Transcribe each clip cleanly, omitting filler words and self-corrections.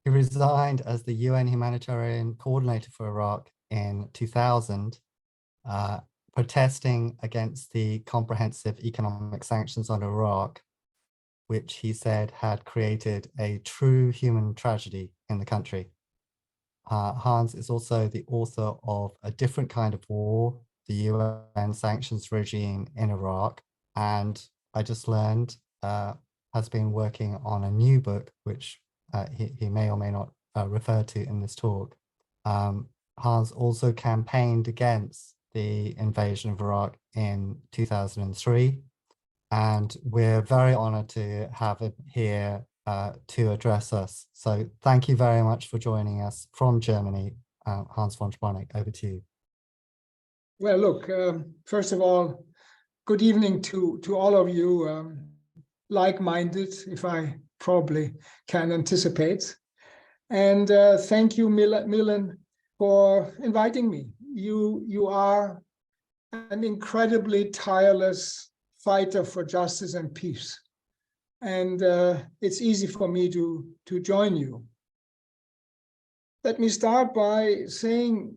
He resigned as the UN humanitarian coordinator for Iraq in 2000, protesting against the comprehensive economic sanctions on Iraq, which he said had created a true human tragedy in the country. Hans is also the author of A Different Kind of War, the UN Sanctions Regime in Iraq, and I just learned has been working on a new book, which he may or may not refer to in this talk. Hans also campaigned against the invasion of Iraq in 2003, and we're very honored to have him here to address us. So thank you very much for joining us from Germany. Hans von Sponeck, over to you. Well, look, first of all, good evening to all of you, like-minded, if I probably can anticipate. And thank you, Milan, for inviting me. You are an incredibly tireless fighter for justice and peace. And it's easy for me to join you. Let me start by saying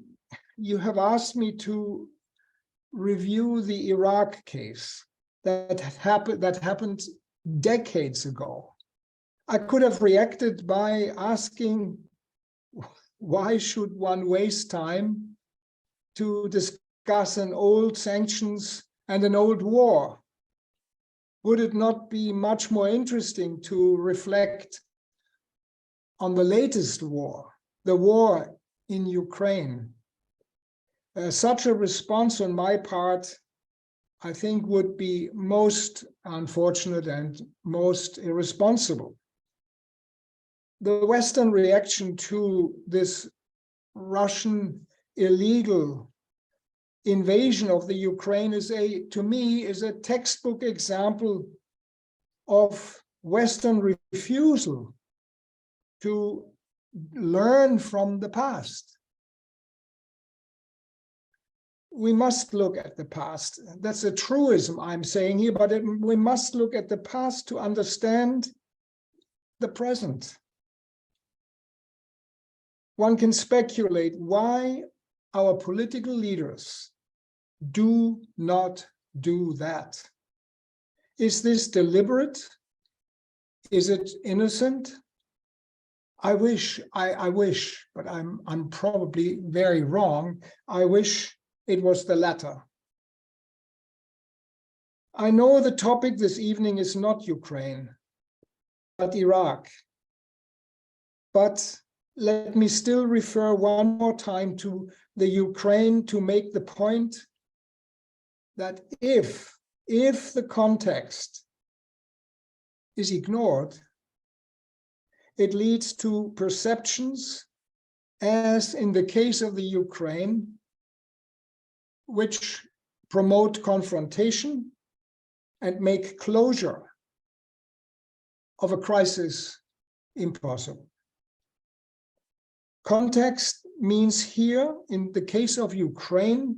you have asked me to review the Iraq case that happened decades ago. I could have reacted by asking, why should one waste time to discuss an old sanctions and an old war? Would it not be much more interesting to reflect on the latest war, the war in Ukraine? Such a response on my part, I think, would be most unfortunate and most irresponsible. The Western reaction to this Russian illegal invasion of the Ukraine to me, is a textbook example of Western refusal to learn from the past. We must look at the past. That's a truism I'm saying here, but we must look at the past to understand the present. One can speculate why our political leaders do not do that. Is this deliberate? Is it innocent? I wish, but I'm probably very wrong. I wish it was the latter. I know the topic this evening is not Ukraine, but Iraq. But let me still refer one more time to the Ukraine to make the point that if the context is ignored, it leads to perceptions, as in the case of the Ukraine, which promote confrontation and make closure of a crisis impossible. Context means here, in the case of Ukraine,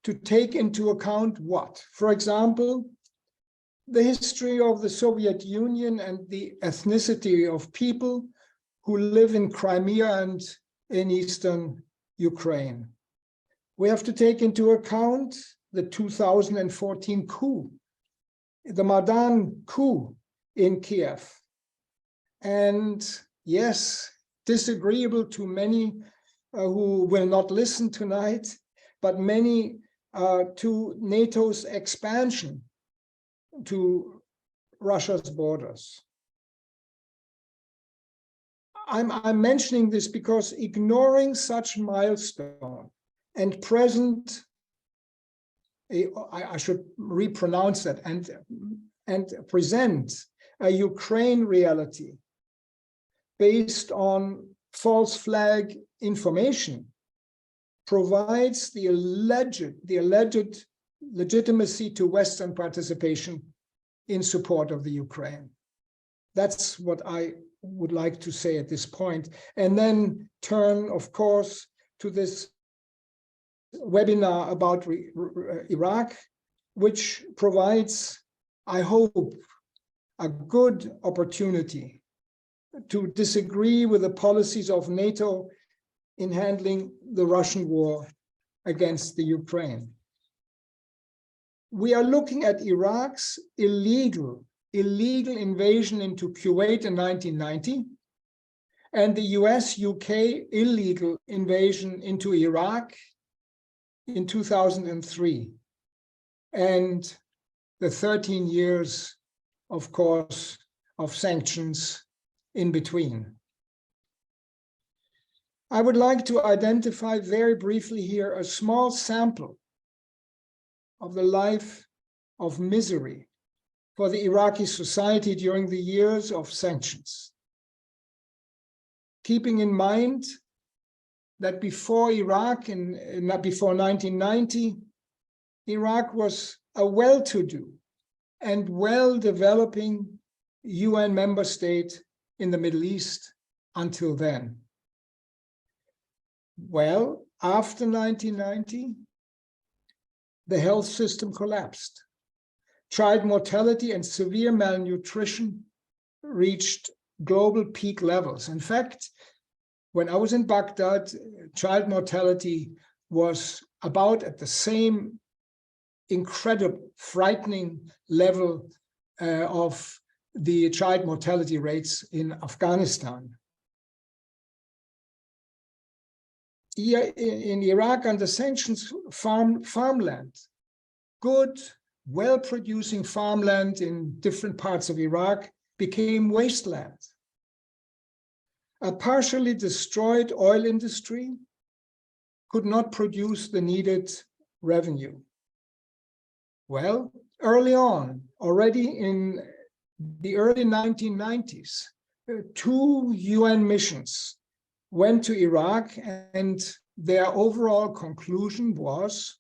to take into account what? For example, the history of the Soviet Union and the ethnicity of people who live in Crimea and in eastern Ukraine. We have to take into account the 2014 coup, the Maidan coup in Kiev. And yes, disagreeable to many who will not listen tonight, but many to NATO's expansion to Russia's borders. I'm mentioning this because ignoring such milestone and present, I should repronounce that, and present a Ukraine reality based on false flag information provides the alleged legitimacy to Western participation in support of the Ukraine. That's what I would like to say at this point, and then turn, of course, to this webinar about Iraq, which provides, I hope, a good opportunity to disagree with the policies of NATO in handling the Russian war against the Ukraine. We are looking at Iraq's illegal invasion into Kuwait in 1990 and the US-UK illegal invasion into Iraq in 2003, and the 13 years, of course, of sanctions in between. I would like to identify very briefly here a small sample of the life of misery for the Iraqi society during the years of sanctions. Keeping in mind that before Iraq, before 1990, Iraq was a well-to-do and well-developing UN member state in the Middle East until then. Well, after 1990, the health system collapsed. Child mortality and severe malnutrition reached global peak levels. In fact, when I was in Baghdad, child mortality was about at the same incredible, frightening level of the child mortality rates in Afghanistan. In Iraq, under sanctions, farmland, good, well-producing farmland in different parts of Iraq became wasteland. A partially destroyed oil industry could not produce the needed revenue. Well, early on, already in the early 1990s, 2 UN missions went to Iraq, and their overall conclusion was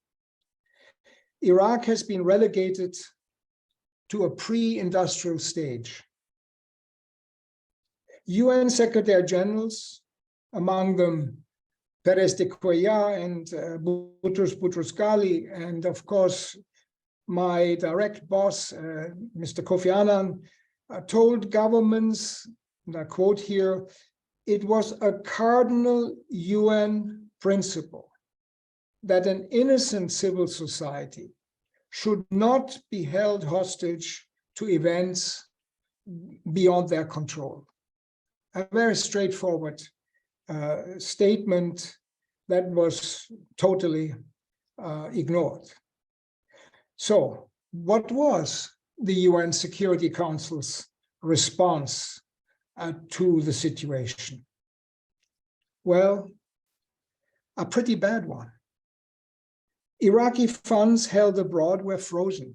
Iraq has been relegated to a pre-industrial stage. UN Secretary Generals, among them Perez de Cuellar and Boutros Boutros-Ghali, and of course, my direct boss, Mr. Kofi Annan, told governments, and I quote here, it was a cardinal UN principle that an innocent civil society should not be held hostage to events beyond their control. A very straightforward statement that was totally ignored. So, what was the UN Security Council's response to the situation? Well, a pretty bad one. Iraqi funds held abroad were frozen,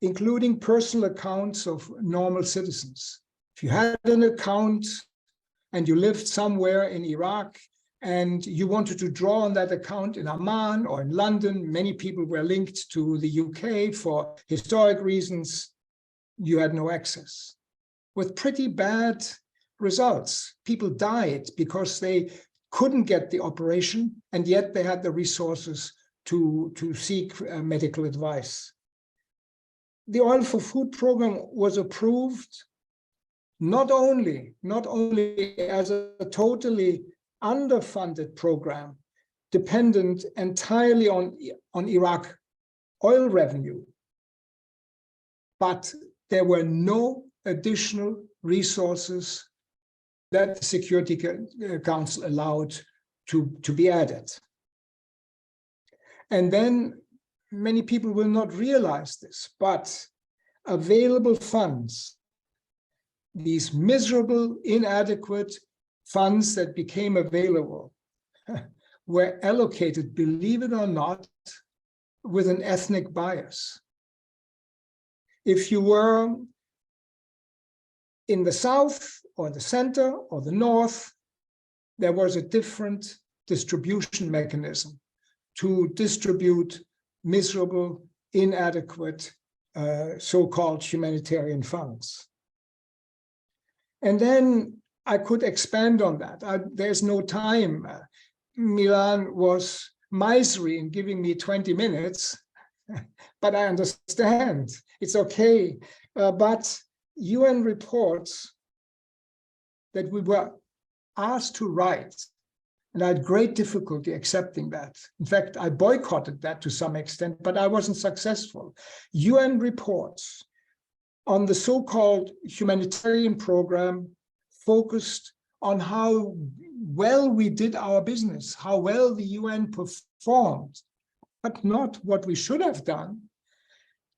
including personal accounts of normal citizens. If you had an account and you lived somewhere in Iraq and you wanted to draw on that account in Amman or in London, many people were linked to the UK for historic reasons, you had no access. With pretty bad results. People died because they couldn't get the operation, and yet they had the resources to seek medical advice. The Oil for Food program was approved not only as a totally underfunded program, dependent entirely on Iraq oil revenue, but there were no additional resources that the Security Council allowed to be added. And then many people will not realize this, but available funds, these miserable, inadequate funds that became available, were allocated, believe it or not, with an ethnic bias. If you were in the south or the center or the north, there was a different distribution mechanism to distribute miserable, inadequate, so-called humanitarian funds. And then I could expand on that. There's no time. Milan was miserly in giving me 20 minutes, but I understand. It's okay. But UN reports that we were asked to write, and I had great difficulty accepting that. In fact, I boycotted that to some extent, but I wasn't successful. UN reports on the so-called humanitarian program focused on how well we did our business, how well the UN performed, but not what we should have done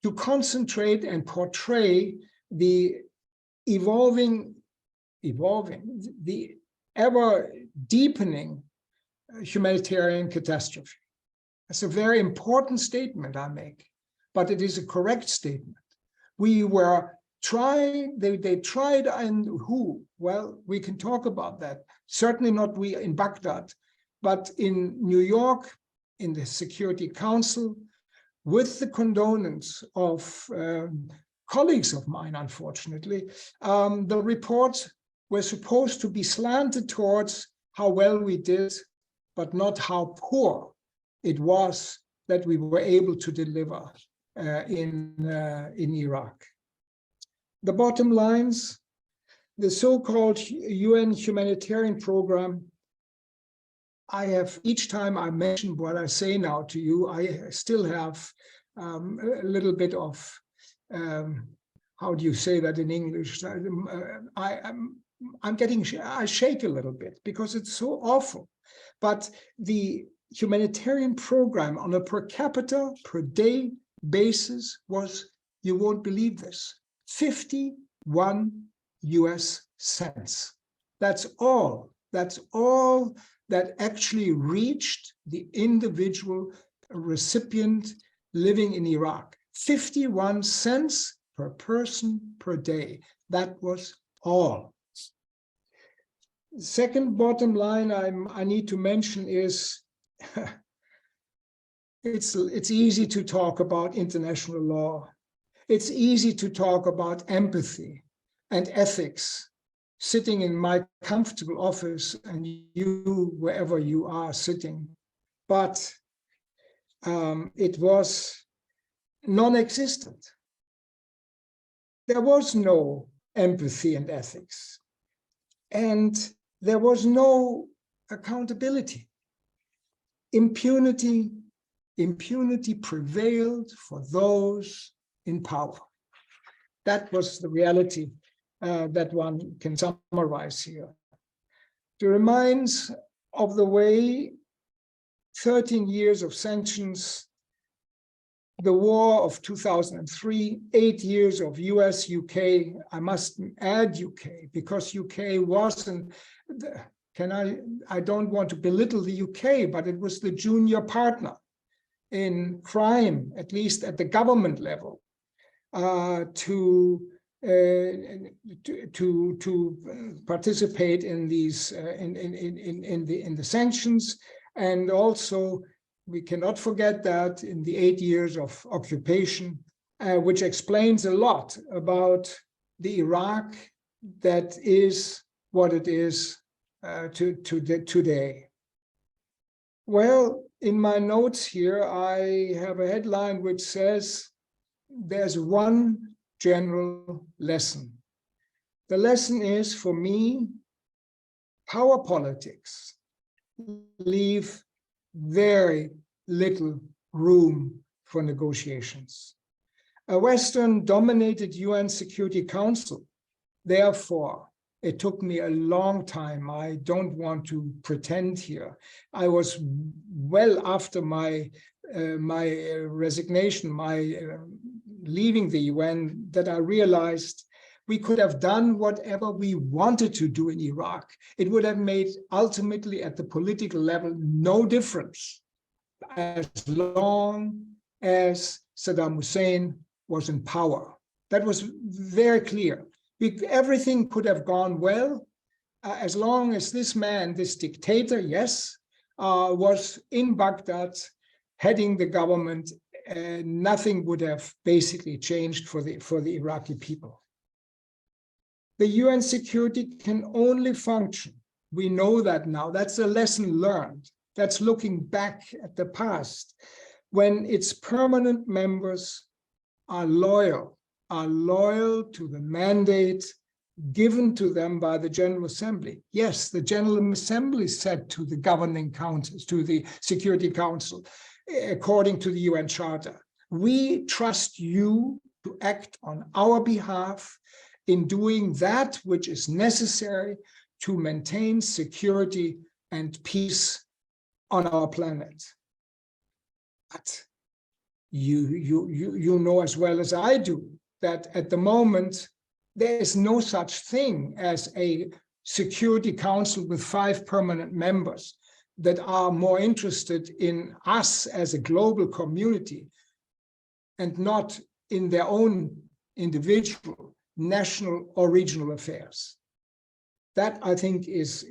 to concentrate and portray the the ever deepening humanitarian catastrophe. That's a very important statement I make, but it is a correct statement. We were trying, they tried, and who? Well, we can talk about that. Certainly not we in Baghdad, but in New York, in the Security Council, with the condolence of colleagues of mine, unfortunately, the reports were supposed to be slanted towards how well we did, but not how poor it was that we were able to deliver in Iraq. The bottom lines, the so-called UN humanitarian program, I have, each time I mention what I say now to you, I still have a little bit of, how do you say that in English? I shake a little bit because it's so awful. But the humanitarian program on a per capita, per day basis was, you won't believe this, 51 US cents. That's all that actually reached the individual recipient living in Iraq. 51 cents per person per day. That was all. Second bottom line I need to mention is it's easy to talk about international law. It's easy to talk about empathy and ethics, sitting in my comfortable office and you wherever you are sitting. But it was non-existent. There was no empathy and ethics. And there was no accountability. Impunity prevailed for those in power. That was the reality that one can summarize here. It reminds of the way 13 years of sanctions, the war of 2003, 8 years of US, UK, I must add UK, because UK wasn't, I don't want to belittle the UK, but it was the junior partner in crime, at least at the government level, to participate in these in the sanctions. And also we cannot forget that in the 8 years of occupation, which explains a lot about the Iraq that is what it is today. Well, in my notes here, I have a headline which says, there's one general lesson. The lesson is, for me, power politics leave very little room for negotiations. A Western-dominated UN Security Council, therefore, it took me a long time. I don't want to pretend here. I was well after my resignation, leaving the UN, that I realized we could have done whatever we wanted to do in Iraq. It would have made, ultimately, at the political level, no difference as long as Saddam Hussein was in power. That was very clear. Everything could have gone well as long as this man, this dictator, yes, was in Baghdad heading the government. Nothing would have basically changed for the Iraqi people. The UN security can only function. We know that now. That's a lesson learned. That's looking back at the past, when its permanent members are loyal to the mandate given to them by the General Assembly. Yes, the General Assembly said to the governing councils, to the Security Council, according to the UN Charter, we trust you to act on our behalf in doing that which is necessary to maintain security and peace on our planet. But you know as well as I do that at the moment, there is no such thing as a Security Council with 5 permanent members that are more interested in us as a global community and not in their own individual, national or regional affairs. That, I think, is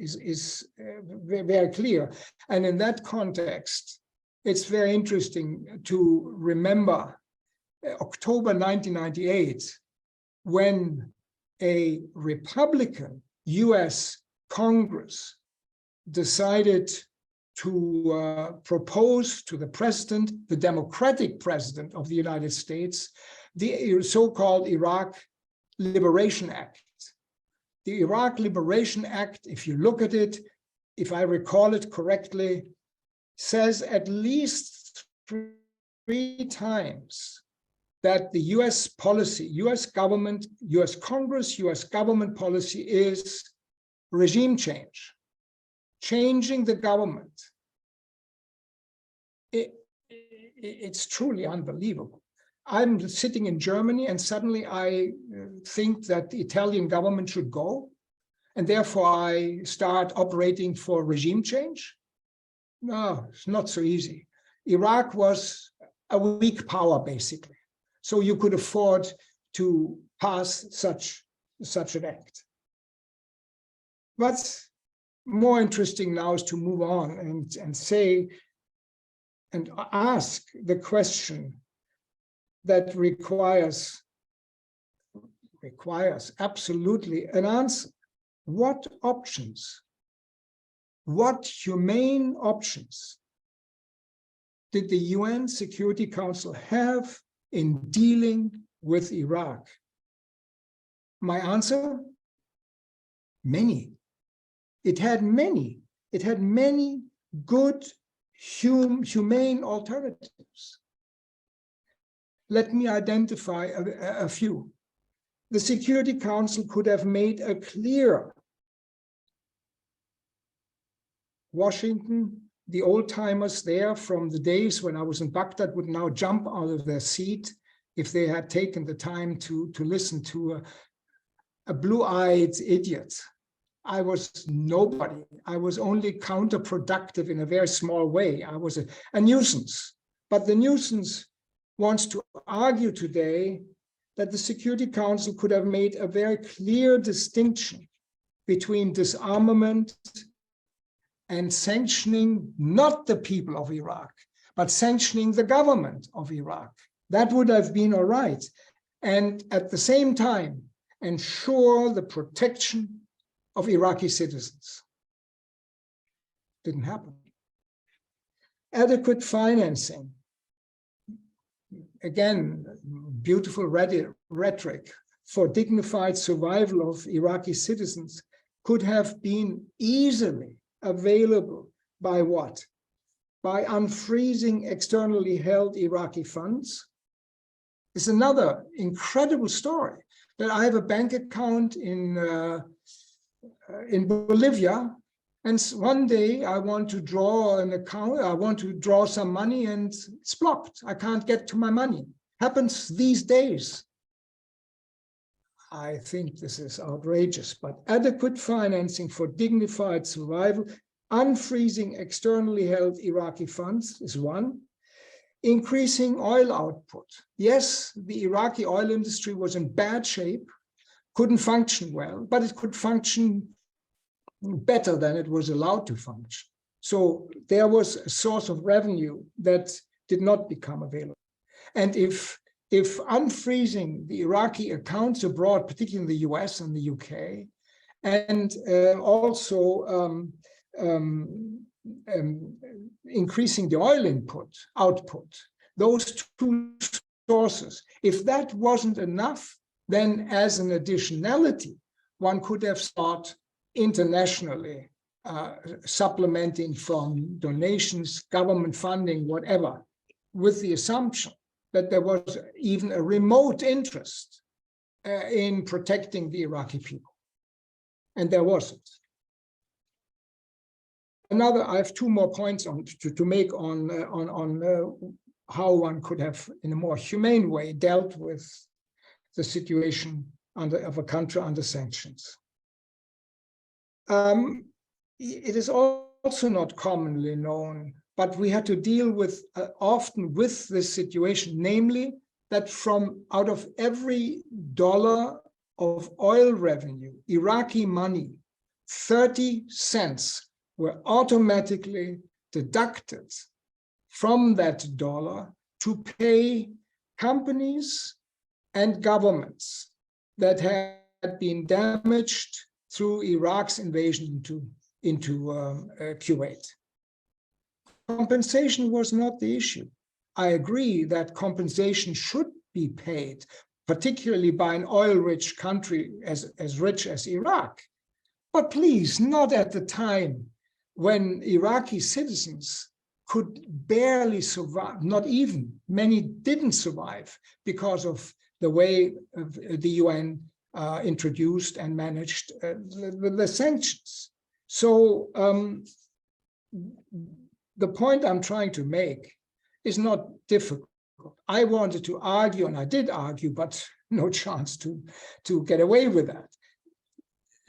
very clear. And in that context, it's very interesting to remember October 1998, when a Republican US Congress decided to propose to the president, the Democratic president of the United States, the so-called Iraq Liberation Act. The Iraq Liberation Act, if you look at it, if I recall it correctly, says at least 3 times that the US policy, US government, US Congress, US government policy is regime change, changing the government. It's truly unbelievable. I'm sitting in Germany and suddenly I think that the Italian government should go, and therefore I start operating for regime change. No, it's not so easy. Iraq was a weak power, basically. So you could afford to pass such an act. What's more interesting now is to move on and say and ask the question that requires absolutely an answer. What options, what humane options did the UN Security Council have in dealing with Iraq? My answer, many. It had many good, humane alternatives. Let me identify a few. The Security Council could have made a clear Washington, the old-timers there from the days when I was in Baghdad would now jump out of their seat if they had taken the time to listen to a blue-eyed idiot. I was nobody. I was only counterproductive in a very small way. I was a nuisance. But the nuisance wants to argue today that the Security Council could have made a very clear distinction between disarmament and sanctioning not the people of Iraq, but sanctioning the government of Iraq. That would have been all right. And at the same time, ensure the protection of Iraqi citizens. Didn't happen. Adequate financing. Again, beautiful rhetoric for dignified survival of Iraqi citizens could have been easily available by what? By unfreezing externally held Iraqi funds. It's another incredible story that I have a bank account in Bolivia, and one day I want to draw an account, I want to draw some money and it's blocked. I can't get to my money. Happens these days. I think this is outrageous, but adequate financing for dignified survival, unfreezing externally held Iraqi funds is one. Increasing oil output. Yes, the Iraqi oil industry was in bad shape, couldn't function well, but it could function better than it was allowed to function. So there was a source of revenue that did not become available. And if unfreezing the Iraqi accounts abroad, particularly in the US and the UK, and also increasing the oil output, those two sources, if that wasn't enough, then as an additionality, one could have sought internationally, supplementing from donations, government funding, whatever, with the assumption that there was even a remote interest in protecting the Iraqi people. And there wasn't. I have two more points to make on how one could have, in a more humane way, dealt with the situation of a country under sanctions. It is also not commonly known, but we had to deal with often with this situation, namely that from out of every dollar of oil revenue, Iraqi money, 30 cents were automatically deducted from that dollar to pay companies and governments that had been damaged through Iraq's invasion into Kuwait. Compensation was not the issue. I agree that compensation should be paid, particularly by an oil-rich country as rich as Iraq. But please, not at the time when Iraqi citizens could barely survive, not even, many didn't survive because of the way the UN introduced and managed the sanctions. So the point I'm trying to make is not difficult. I wanted to argue, and I did argue, but no chance to get away with that.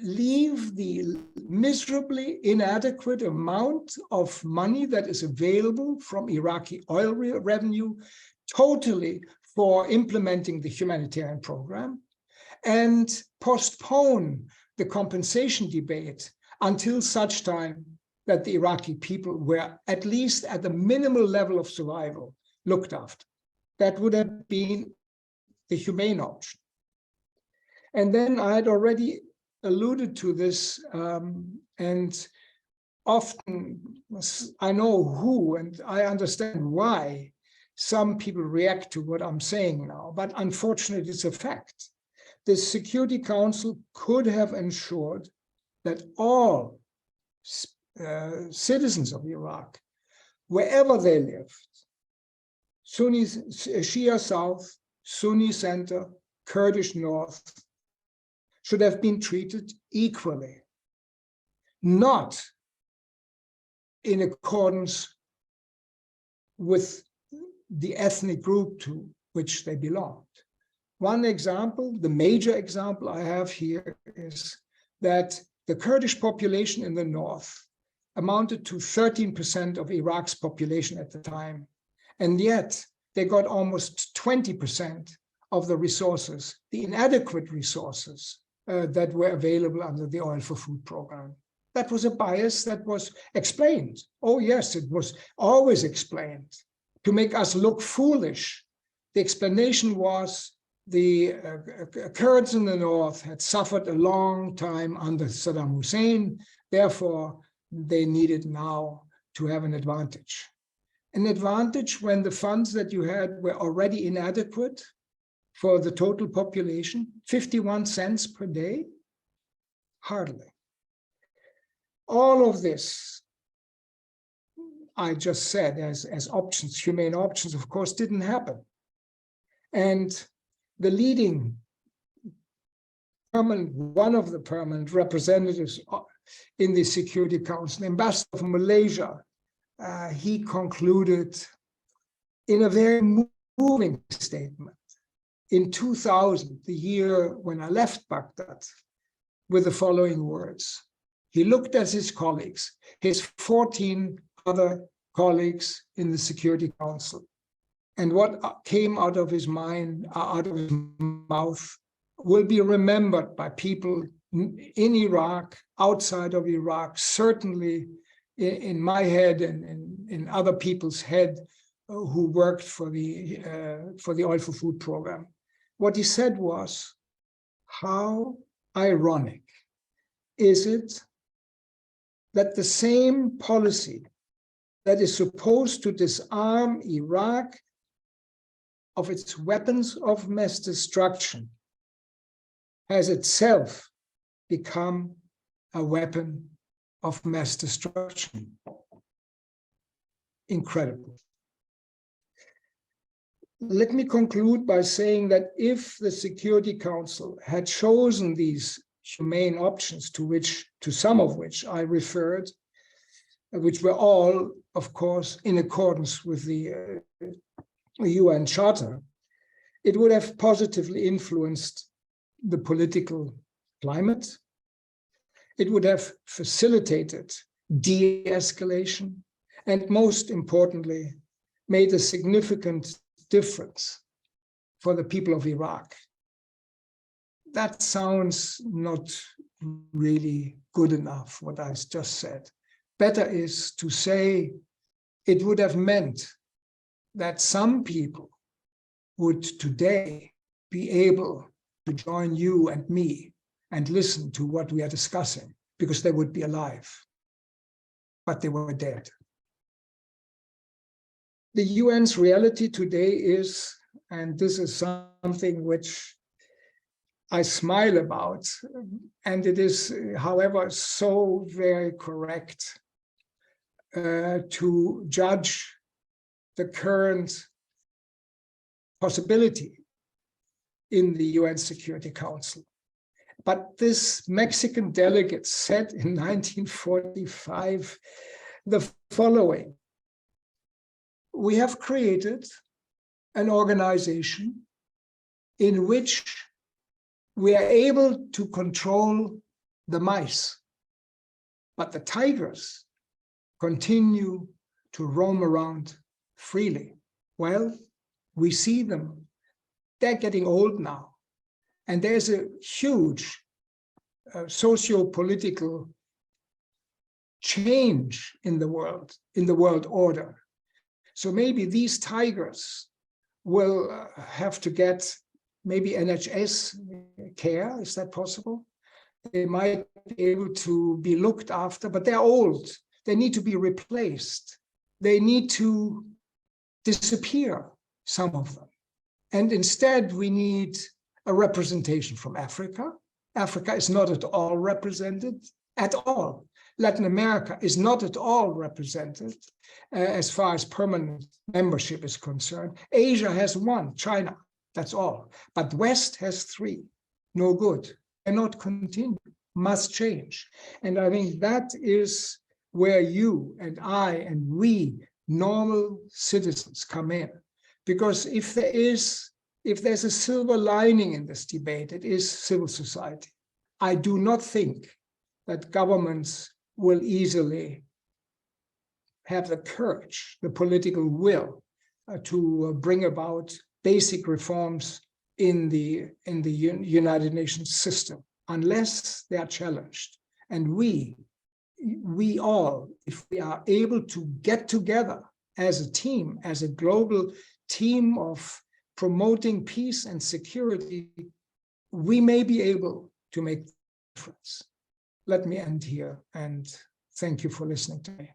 Leave the miserably inadequate amount of money that is available from Iraqi oil revenue totally for implementing the humanitarian program, and postpone the compensation debate until such time that the Iraqi people were at least at the minimal level of survival looked after. That would have been the humane option. And then I had already alluded to this, and often I know who, and I understand why some people react to what I'm saying now, but unfortunately it's a fact. The Security Council could have ensured that all citizens of Iraq, wherever they lived, Sunni, Shia South, Sunni Center, Kurdish North, should have been treated equally, not in accordance with the ethnic group to which they belonged. One example, the major example I have here, is that the Kurdish population in the north amounted to 13% of Iraq's population at the time, and yet they got almost 20% of the resources, the inadequate resources that were available under the Oil for Food program. That was a bias that was explained. Oh yes, it was always explained to make us look foolish. The explanation was the Kurds in the north had suffered a long time under Saddam Hussein, therefore they needed now to have an advantage. An advantage when the funds that you had were already inadequate for the total population, 51 cents per day? Hardly. All of this, I just said, as options, humane options, of course, didn't happen. And the leading one of the permanent representatives in the Security Council, Ambassador of Malaysia, he concluded in a very moving statement in 2000, the year when I left Baghdad, with the following words. He looked at his colleagues, his 14 other colleagues in the Security Council, and what came out of his mind, out of his mouth, will be remembered by people in Iraq, outside of Iraq, certainly in my head and in other people's head who worked for the Oil for Food program. What he said was, how ironic is it that the same policy that is supposed to disarm Iraq of its weapons of mass destruction has itself become a weapon of mass destruction. Incredible. Let me conclude by saying that if the Security Council had chosen these humane options, to some of which I referred, which were all, of course, in accordance with the UN Charter, it would have positively influenced the political climate. It would have facilitated de-escalation, and most importantly, made a significant difference for the people of Iraq. That sounds not really good enough, what I just said. Better is to say it would have meant that some people would today be able to join you and me and listen to what we are discussing, because they would be alive, but they were dead. The UN's reality today is, and this is something which I smile about, and it is, however, so very correct to judge the current possibility in the UN Security Council. But this Mexican delegate said in 1945 the following: we have created an organization in which we are able to control the mice, but the tigers continue to roam around freely. Well, we see them. They're getting old now. And there's a huge socio-political change in the world order. So maybe these tigers will have to get maybe NHS care. Is that possible? They might be able to be looked after, but they're old. They need to be replaced. They need to disappear, some of them. And instead, we need a representation from Africa. Africa is not at all represented, at all. Latin America is not at all represented as far as permanent membership is concerned. Asia has one, China, that's all. But West has three, no good, cannot continue, must change. And I think that is where you and I and we, normal citizens, come in. Because if there's a silver lining in this debate, it is civil society. I do not think that governments will easily have the courage, the political will to bring about basic reforms in the United Nations system, unless they are challenged. And we all, if we are able to get together as a team, as a global team of promoting peace and security, we may be able to make a difference. Let me end here, and thank you for listening to me.